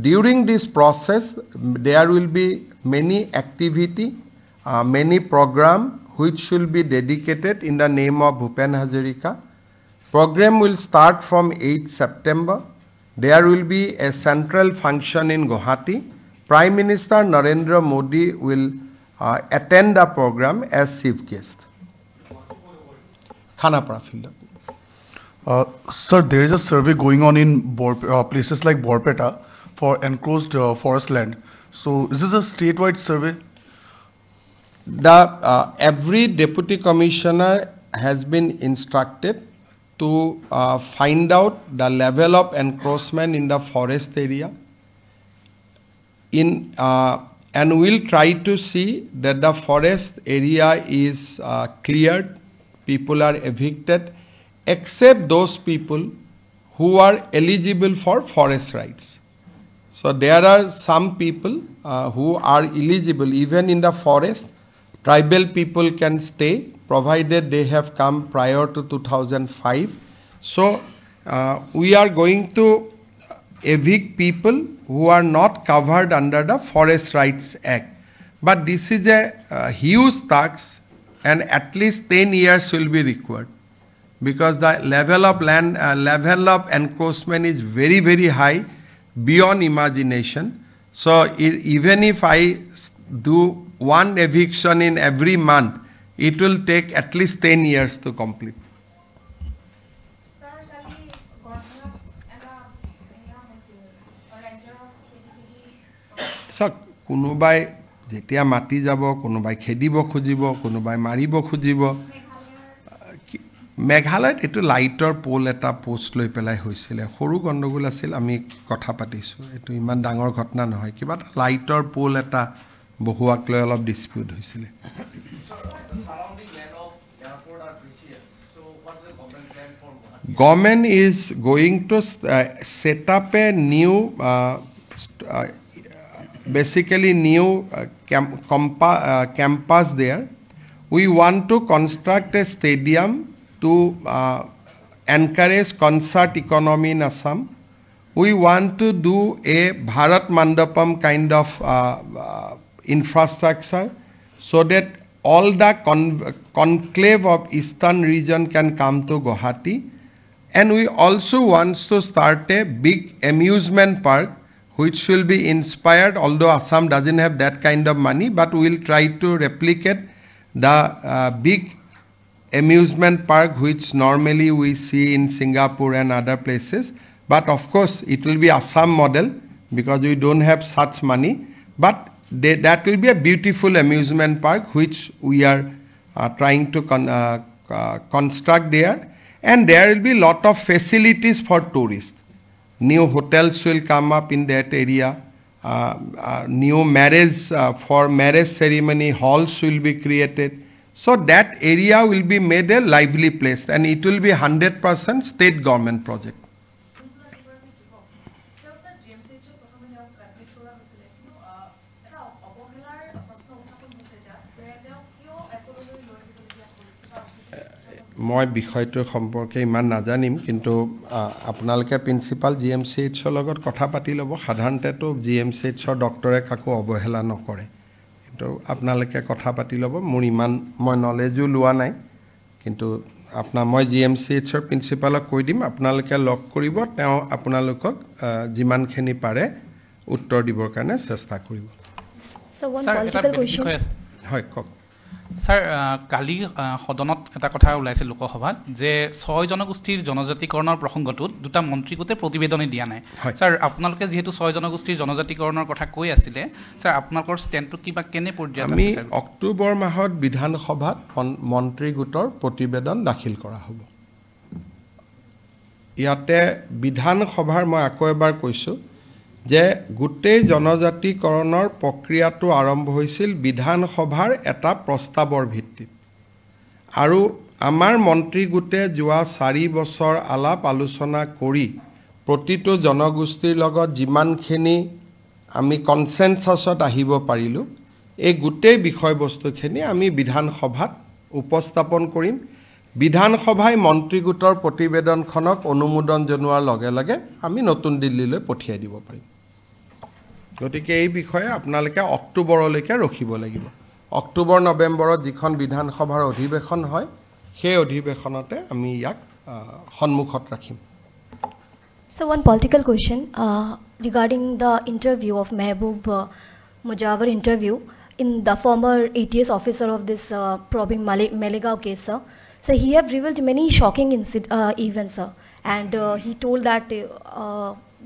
During this process, there will be many activity, many program which will be dedicated in the name of Bhupen Hazarika. Program will start from 8th September. There will be a central function in Guwahati. Prime Minister Narendra Modi will attend the program as chief guest. Khanapara field. Sir, there is a survey going on in places like Borpeta for enclosed forest land. So, is this a statewide survey? Every deputy commissioner has been instructed to find out the level of encroachment in the forest area, and we'll try to see that the forest area is cleared, people are evicted, except those people who are eligible for forest rights. So there are some people who are eligible even in the forest. Tribal people can stay provided they have come prior to 2005. So we are going to evict people who are not covered under the Forest Rights Act. But this is a huge task, and at least 10 years will be required, because the level of encroachment is very, very high, beyond imagination. So even if I do one eviction in every month, it will take at least 10 years to complete. So, কোনোবাই যেতিয়া মাটি যাব, কোনোবাই খেদিব খুজিব, কোনোবাই মাৰিব খুজিব, মেঘালয়ত এটো লাইটৰ পোল এটা পোষ্ট লৈ পেলাই হৈছিল সৰু গণ্ডগোল আছিল আমি কথা পাতিছো এটো ইমান ডাঙৰ ঘটনা নহয় কিবা লাইটৰ পোল এটা বহুৱাক লৈ অলপ ডিসপিউট হৈছিল Government is going to set up a new basically new campus there. We want to construct a stadium to encourage concert economy in Assam. We want to do a Bharat Mandapam kind of infrastructure so that all the conclave of eastern region can come to Guwahati. And we also want to start a big amusement park which will be inspired, although Assam doesn't have that kind of money, but we will try to replicate the big amusement park which normally we see in Singapore and other places. But of course, it will be Assam model because we don't have such money. But that will be a beautiful amusement park which we are trying to construct there. And there will be lot of facilities for tourists. New hotels will come up in that area. New marriage for marriage ceremony halls will be created. So that area will be made a lively place and it will be 100% state government project. মই বিষয়টো সম্পৰ্কে ইমান নাজানিম কিন্তু আপোনালোকে প্ৰিন্সিপাল জিএমচিএইচ ৰ লগত কথা পাতি লব সাধাৰণতেতো জিএমচিএইচ ৰ ডক্টৰে কাকো অৱহেলা নকৰে কিন্তু আপোনালোকে কথা পাতি লব মোৰ ইমান মই নলেজো লোৱা নাই কিন্তু মই জিএমচিএইচ ৰ প্ৰিন্সিপালক কৈ দিম আপোনালোকে লগ কৰিব তেওঁ আপোনালোকক যিমানখিনি পাৰে উত্তৰ দিবৰ কাৰণে চেষ্টা কৰিব So one political question. হয় কক স্যাৰ কালি সদনত এটা কথা ওলাইছে লোকসভাত যে 6 জনগোষ্ঠীৰ জনজাতিকৰণৰ প্ৰসংগটোত দুটা মন্ত্ৰী গোটে প্ৰতিবেদনে দিয়া নাই স্যাৰ আপোনালোকে যেহেতু 6 জনগোষ্ঠীৰ জনজাতিকৰণৰ কথা কৈ আছিলে স্যাৰ আপোনালোকৰ ষ্টেণ্ডটো কিবা কেনে পৰ্যায়ত আছে আমি অক্টোবৰ মাহত বিধানসভাত মন্ত্ৰী গোটৰ প্ৰতিবেদন দাখিল কৰা হ'ব ইয়াতে বিধানসভাৰ মই আকৌ এবাৰ কৈছো যে গোটেই জনজাতিকৰণৰ প্ৰক্ৰিয়াটো আৰম্ভ হৈছিল বিধানসভাৰ এটা প্ৰস্তাৱৰ ভিত্তিত আৰু আমাৰ মন্ত্ৰী গোটে যোৱা 4 বছৰ আলাপ আলোচনা কৰি প্ৰতিটো জনগোষ্ঠীৰ লগত যিমানখিনি আমি কনসেনসাছত আহিব পাৰিলো এই গোটেই বিষয়বস্তুখিনি আমি বিধানসভাত উপস্থাপন কৰিম বিধানসভাই মন্ত্ৰী গোটৰ প্ৰতিবেদনখনক অনুমোদন জনোৱাৰ লগে লগে আমি নতুন দিল্লীলৈ পঠিয়াই দিব পাৰিম গতিকে এই বিষয়ে আপোনালোকে অক্টোবৰলৈকে ৰখিব লাগিব অক্টোবৰ নৱেম্বৰত যিখন বিধানসভাৰ অধিৱেশন হয় সেই অধিৱেশনতে আমি ইয়াক সন্মুখত ৰাখিম So one political question regarding the interview of Mehboob Mujawar interview in the former ATS officer of this probing Malegaon case, sir. So he have revealed many shocking events, sir. And he told that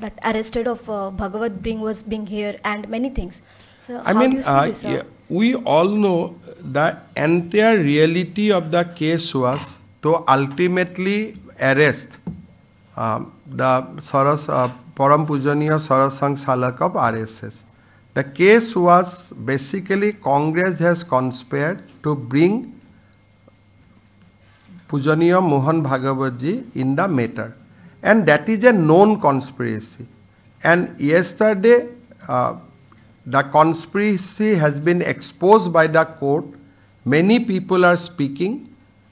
that arrested of Bhagawat Bring was being here and many things. So I mean, this, yeah, we all know the entire reality of the case was to ultimately arrest the Param Pujaniya Sarasang Salak of RSS. The case was basically Congress has conspired to bring Pujaniya Mohan Bhagawatji in the matter. And that is a known conspiracy. And yesterday, the conspiracy has been exposed by the court. Many people are speaking.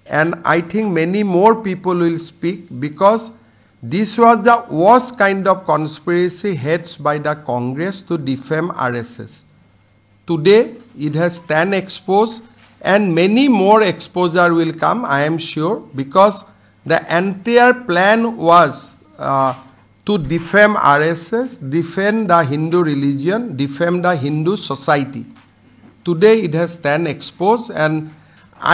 And I think many more people will speak because this was the worst kind of conspiracy heads by the Congress to defame RSS. Today, it has stand exposed. And many more exposure will come, I am sure, because the entire plan was to defame RSS, defame the Hindu religion, defame the Hindu society. Today it has stand exposed and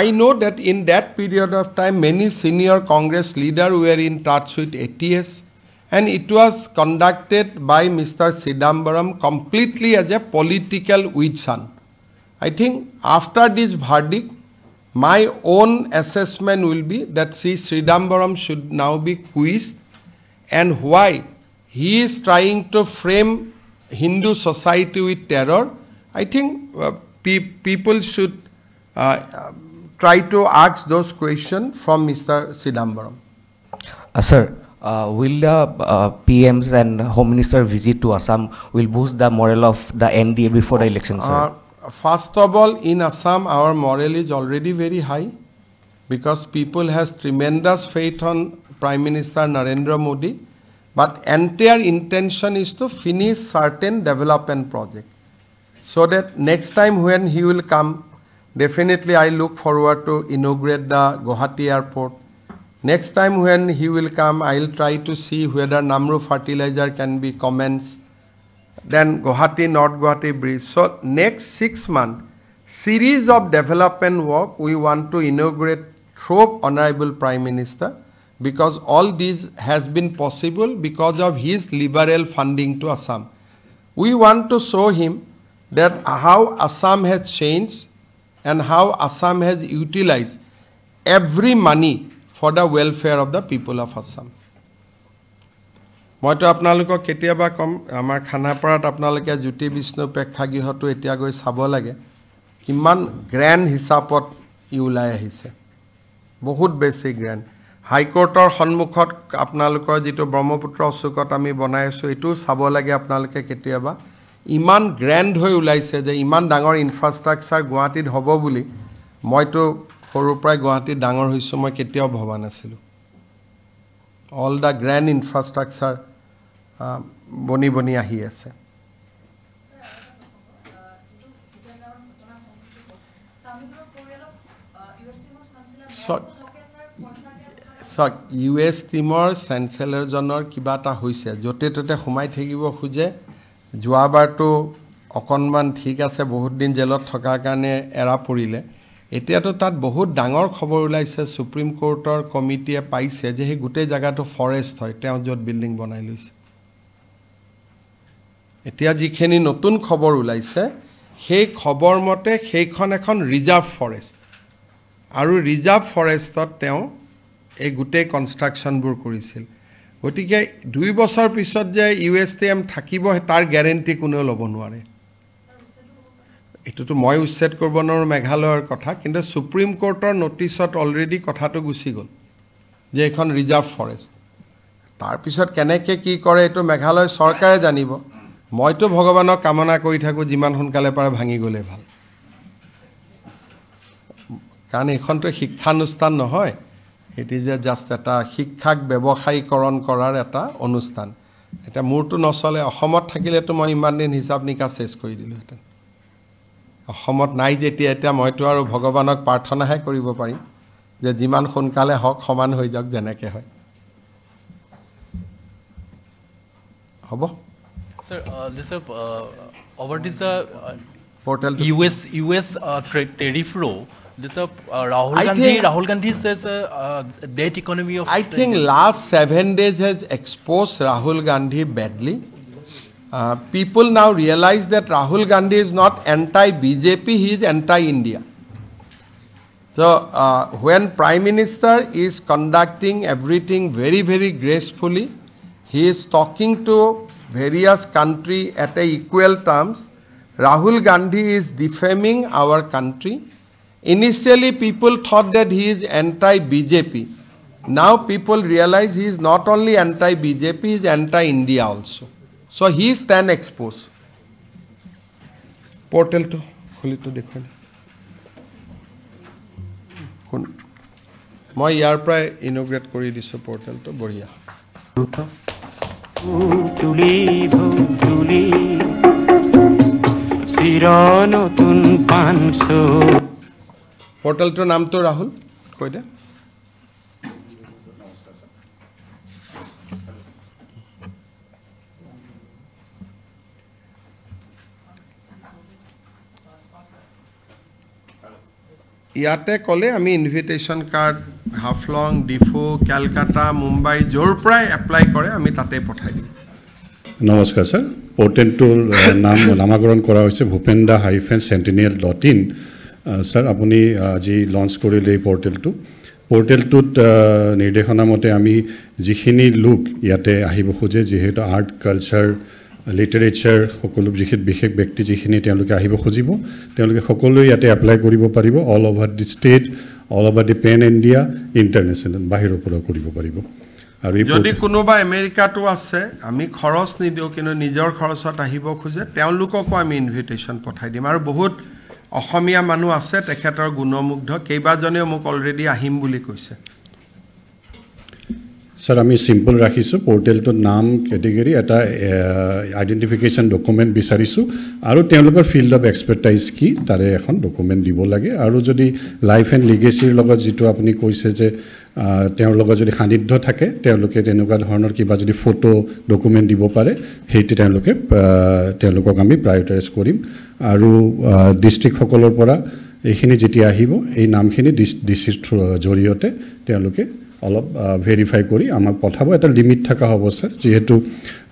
I know that in that period of time many senior Congress leaders were in touch with ATS and it was conducted by Mr. Chidambaram completely as a political witch hunt. I think after this verdict, my own assessment will be that Sri Sridambaram should now be quizzed, and why he is trying to frame Hindu society with terror. I think people should try to ask those questions from Mr. Sridambaram. Sir, will the PMs and Home Minister visit to Assam will boost the morale of the NDA before the election, sir? First of all, in Assam, our morale is already very high because people has tremendous faith on Prime Minister Narendra Modi. But entire intention is to finish certain development project, so that next time when he will come, definitely I look forward to inaugurate the Guwahati airport. Next time when he will come, I will try to see whether Namru fertilizer can be commenced. Then Guwahati, North Guwahati bridge. So next 6 months, series of development work we want to inaugurate through Honorable Prime Minister, because all this has been possible because of his liberal funding to Assam. We want to show him that how Assam has changed and how Assam has utilized every money for the welfare of the people of Assam. মইতো আপোনালোকক কেতিয়াবা কম আমাৰ খানাপাৰাত আপোনালোকে জ্যোতি বিষ্ণু প্ৰেক্ষাগৃহটো এতিয়া গৈ চাব লাগে কিমান গ্ৰ্যান্ড হিচাপত ওলাই আহিছে বহুত বেছি গ্ৰ্যান্ড হাইকোৰ্টৰ সন্মুখত আপোনালোকৰ যেটো ব্ৰহ্মপুত্ৰ চুকত আমি বনাই আছো এটো চাব লাগে আপোনালোকে কেতিয়াবা ইমান গ্ৰ্যান্ড হৈ ওলাইছে যে ইমান ডাঙৰ ইনফ্ৰাষ্ট্ৰাকচাৰ গুৱাহাটীত হ'ব বুলি মইতো সৰুৰ পৰাই গুৱাহাটীত ডাঙৰ হৈছো মই কেতিয়াও ভবা নাছিলো all the grand infrastructure boni ahi ase so US teamor chancellor jonor kiba ta hoise jote tote khumai thakibo khuje joabar to okonman thik ase bahut din jelot thoka kane era purile এতিয়াতো তাত বহুত ডাঙৰ খবৰ ওলাইছে সুপ্ৰিম কোৰ্টৰ কমিটিয়ে পাইছে যে এই গুটে জায়গাটো ফৰেষ্ট হয় তেওঁ যত বিল্ডিং বনাই লৈছে এতিয়া যিখিনি নতুন খবৰ ওলাইছে সেই খবৰ মতে সেইখন এখন ৰিজাৰ্ভ ফৰেষ্ট আৰু ৰিজাৰ্ভ ফৰেষ্টত তেওঁ এই গুটে কনষ্ট্ৰাকচনবোৰ কৰিছিল গতিকে 2 বছৰ পিছত যে ইউএসটিএম থাকিব তাৰ গ্যাৰান্টি কোনেও ল'ব নোৱাৰে এটোটো মই উচ্ছেদ কৰিব নোৱাৰো মেঘালয়ৰ কথা কিন্তু সুপ্ৰিম কোৰ্টৰ নোটিছত অলৰেডি কথাটো গুছি গল যে এখন ৰিজাৰ্ভ ফৰেষ্ট তাৰ পিছত কেনেকে কি কৰে এটো মেঘালয় চৰকাৰে জানিব মইতো ভগৱানক কামনা কৰি থাকো যিমান সোনকালে পাৰে ভাঙি গলে ভাল কাৰণ এখনটো শিক্ষানুষ্ঠান নহয় এটি যে জাস্ট এটা শিক্ষাক ব্যৱসায়ীকৰণ কৰাৰ এটা অনুষ্ঠান এটা মূৰটো নচলে অসমত থাকিলেতো মই ইমান দিন হিচাপ নিকা শেষ কৰি দিলো এটা অসমত নাই যেতিয়া এটা মইতো আৰু ভগৱানক প্ৰাৰ্থনাহে কৰিব পাৰিম যে যিমান সোনকালে হক সমান হৈ যাওক যেনেকে হয় হ'ব Sir, this over this portal US tariff law. This Rahul Gandhi says that economy of. I think last 7 days has exposed Rahul Gandhi badly. People now realize that Rahul Gandhi is not anti-BJP, he is anti-India. So when Prime Minister is conducting everything very, very gracefully, he is talking to various country at a equal terms. Rahul Gandhi is defaming our country. Initially people thought that he is anti-BJP. Now people realize he is not only anti-BJP, he is anti-India also. So he is then exposed. Portal to khuli to dekho moi yar pray inaugurate kori disu portal to boriya তুলি ধুলি চিৰনতুন পানছো portal to naam to Rahul koi de ইয়াতে কলে আমি ইনভিটেশন কার্ড হাফলং ডিফু কলকাতা মুম্বাই জোৰ প্ৰায় এপ্লাই কৰে আমি তাতে পঠাই দিম নমস্কাৰ স্যাৰ পোৰ্টেলটোৰ নামকৰণ কৰা হৈছে ভূপেন্দ্ৰ-sentinel.in ছাৰ আপুনি আজি লঞ্চ কৰিলে এই পৰ্টেলটোত নিৰ্দেশনা মতে আমি যিখিনি লোক ইয়াতে আহিব খোজে যিহেতু আৰ্ট কালচাৰ লিটাৰেচাৰ সকলো যিখিনি বিশেষ ব্যক্তি যিখিনি তেওঁলোকে আহিব খুজিব তেওঁলোকে সকলোৱে ইয়াতে এপ্লাই কৰিব পাৰিব all over the state all over the pen India international বাহিৰৰ পৰা কৰিব পাৰিব আৰু যদি কোনোবা আমেৰিকাটো আছে আমি খৰচ নিদিও কিন্তু নিজৰ খৰচত আহিব খোজে তেওঁলোককো আমি ইনভিটেশ্যন পঠাই দিম আৰু বহুত অসমীয়া মানুহ আছে তেখেতৰ গুণমুগ্ধ কেইবাজনেও মোক অলৰেডি আহিম বুলি কৈছে ছাৰ আমি সিম্পল ৰাখিছোঁ পৰ্টেলটোৰ নাম কেটেগৰী এটা আইডেণ্টিফিকেশ্যন ডকুমেণ্ট বিচাৰিছোঁ আৰু তেওঁলোকৰ ফিল্ড অফ এক্সপাৰ্টাইজ কি তাৰে এখন ডকুমেণ্ট দিব লাগে আৰু যদি লাইফ এণ্ড লিগেচিৰ লগত যিটো আপুনি কৈছে যে তেওঁৰ লগত যদি সান্নিধ্য থাকে তেওঁলোকে তেনেকুৱা ধৰণৰ কিবা যদি ফটো ডকুমেণ্ট দিব পাৰে সেইটো তেওঁলোকক আমি প্ৰায়ৰিটাইজ কৰিম আৰু ডিষ্ট্ৰিক্টসকলৰ পৰা এইখিনি যেতিয়া আহিব এই নামখিনি ডিচিৰ জৰিয়তে তেওঁলোকে অলপ ভেৰিফাই কৰি আমাক পঠাব এটা লিমিট থকা হ'ব স্যাৰ যেহেতু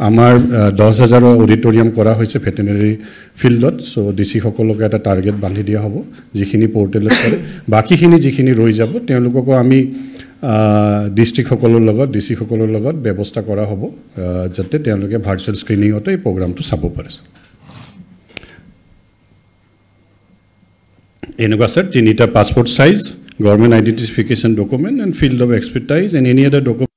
আমাৰ 10,000 অডিটৰিয়াম কৰা হৈছে ভেটেনাৰী ফিল্ডত সো ডিসি সকলক এটা টাৰ্গেট বান্ধি দিয়া হ'ব যিখিনি পোৰ্টেলত কৰে বাকিখিনি যিখিনি ৰৈ যাব তেওঁলোকক আমি ডিস্ট্ৰিক্ট সকলৰ লগত ডিসি সকলৰ লগত ব্যৱস্থা কৰা হ'ব যাতে তেওঁলোকে ভাৰ্চুৱেল স্ক্ৰিনিংতে এই প্ৰগ্ৰামটো চাব পাৰে এনেকুৱা স্যাৰ তিনিটা passport size government identification document and field of expertise and any other document